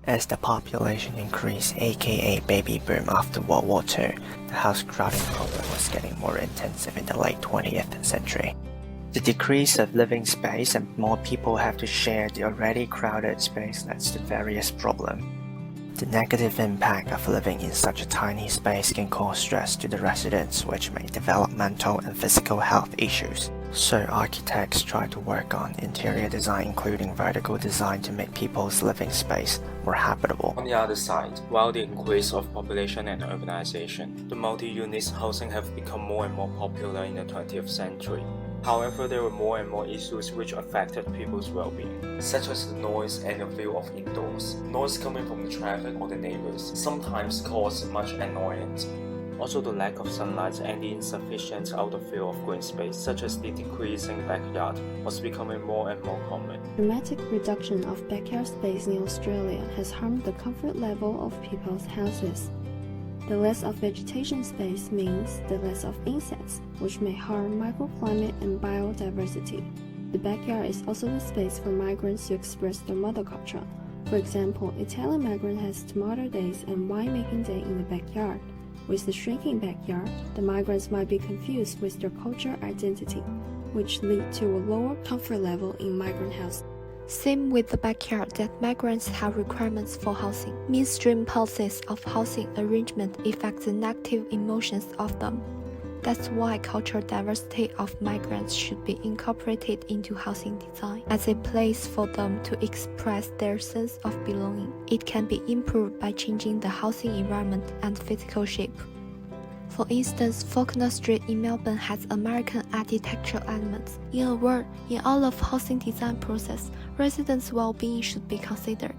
As the population increased, aka baby boom after World War II, the house crowding problem was getting more intensive in the late 20th century. The decrease of living space and more people have to share the already crowded space leads to various problems. The negative impact of living in such a tiny space can cause stress to the residents, which may develop mental and physical health issues. So architects try to work on interior design, including vertical design, to make people's living space more habitable. On the other side, while the increase of population and urbanization, the multi-unit housing have become more and more popular in the 20th century. However, there were more and more issues which affected people's well-being, such as the noise and the view of indoors. Noise coming from the traffic or the neighbors sometimes caused much annoyance. Also, the lack of sunlight and the insufficient outer field of green space, such as the decreasing backyard, was becoming more and more common. Dramatic reduction of backyard space in Australia has harmed the comfort level of people's houses. The less of vegetation space means the less of insects, which may harm microclimate and biodiversity. The backyard is also the space for migrants to express their mother culture. For example, Italian migrant has tomato days and winemaking day in the backyard. With the shrinking backyard, the migrants might be confused with their cultural identity, which lead to a lower comfort level in migrant housing. Same with the backyard that migrants have requirements for housing. Mainstream policies of housing arrangement affect the negative emotions of them. That's why cultural diversity of migrants should be incorporated into housing design as a place for them to express their sense of belonging. It can be improved by changing the housing environment and physical shape. For instance, Faulkner Street in Melbourne has American architectural elements. In a word, in all of housing design process, residents' well-being should be considered.